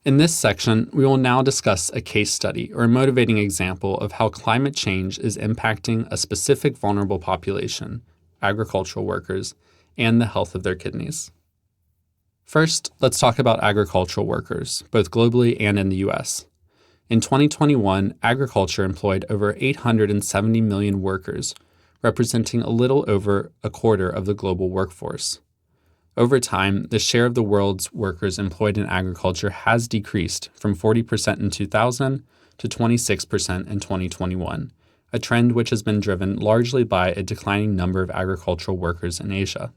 In this section, we will now discuss a case study or a motivating example of how climate change is impacting a specific vulnerable population, agricultural workers, and the health of their kidneys. First, let's talk about agricultural workers, both globally and in the U.S. In 2021, agriculture employed over 870 million workers, representing a little over a quarter of the global workforce. Over time, the share of the world's workers employed in agriculture has decreased from 40% in 2000 to 26% in 2021, a trend which has been driven largely by a declining number of agricultural workers in Asia.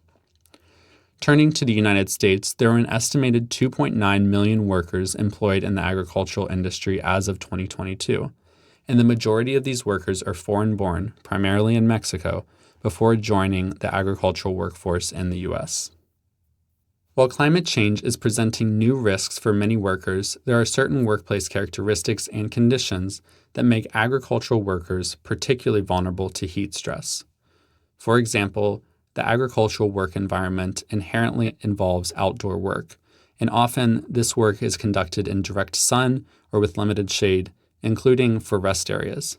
Turning to the United States, there are an estimated 2.9 million workers employed in the agricultural industry as of 2022, and the majority of these workers are foreign-born, primarily in Mexico, before joining the agricultural workforce in the U.S. While climate change is presenting new risks for many workers, there are certain workplace characteristics and conditions that make agricultural workers particularly vulnerable to heat stress. For example, the agricultural work environment inherently involves outdoor work, and often this work is conducted in direct sun or with limited shade, including for rest areas.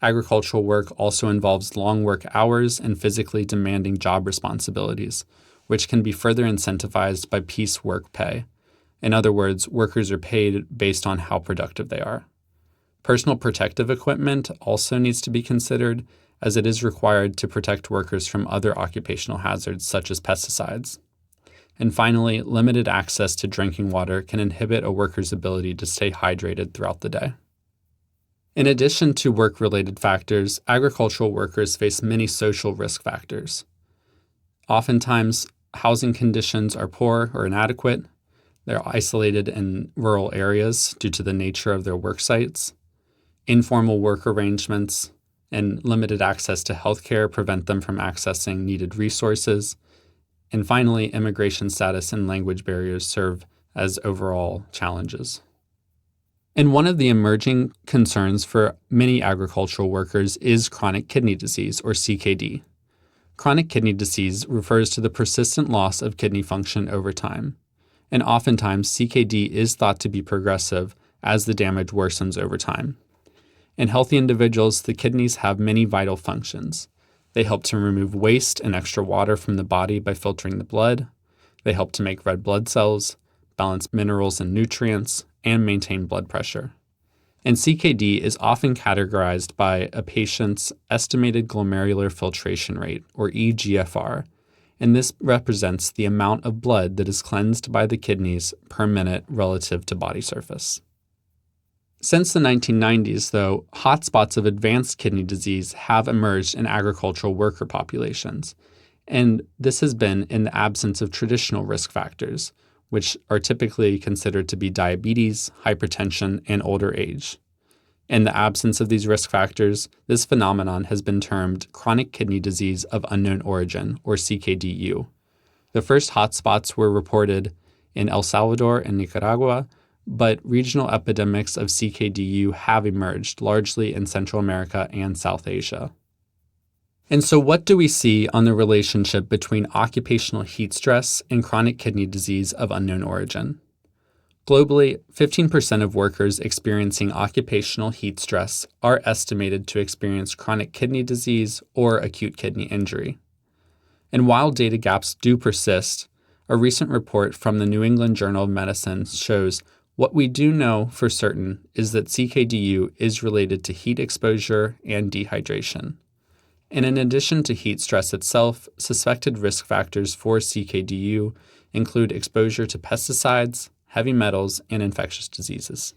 Agricultural work also involves long work hours and physically demanding job responsibilities, which can be further incentivized by piecework pay. In other words, workers are paid based on how productive they are. Personal protective equipment also needs to be considered, as it is required to protect workers from other occupational hazards such as pesticides. And finally, limited access to drinking water can inhibit a worker's ability to stay hydrated throughout the day. In addition to work-related factors, agricultural workers face many social risk factors. Oftentimes, housing conditions are poor or inadequate. They're isolated in rural areas due to the nature of their work sites. Informal work arrangements and limited access to healthcare prevent them from accessing needed resources. And finally, immigration status and language barriers serve as overall challenges. And one of the emerging concerns for many agricultural workers is chronic kidney disease, or CKD. Chronic kidney disease refers to the persistent loss of kidney function over time, and oftentimes CKD is thought to be progressive as the damage worsens over time. In healthy individuals, the kidneys have many vital functions. They help to remove waste and extra water from the body by filtering the blood. They help to make red blood cells, balance minerals and nutrients, and maintain blood pressure. And CKD is often categorized by a patient's estimated glomerular filtration rate, or eGFR, and this represents the amount of blood that is cleansed by the kidneys per minute relative to body surface. Since the 1990s, though, hotspots of advanced kidney disease have emerged in agricultural worker populations, and this has been in the absence of traditional risk factors, which are typically considered to be diabetes, hypertension, and older age. In the absence of these risk factors, this phenomenon has been termed chronic kidney disease of unknown origin, or CKDU. The first hotspots were reported in El Salvador and Nicaragua, but regional epidemics of CKDU have emerged largely in Central America and South Asia. And so what do we see on the relationship between occupational heat stress and chronic kidney disease of unknown origin? Globally, 15% of workers experiencing occupational heat stress are estimated to experience chronic kidney disease or acute kidney injury. And while data gaps do persist, a recent report from the New England Journal of Medicine shows what we do know for certain is that CKDU is related to heat exposure and dehydration. And in addition to heat stress itself, suspected risk factors for CKDU include exposure to pesticides, heavy metals, and infectious diseases.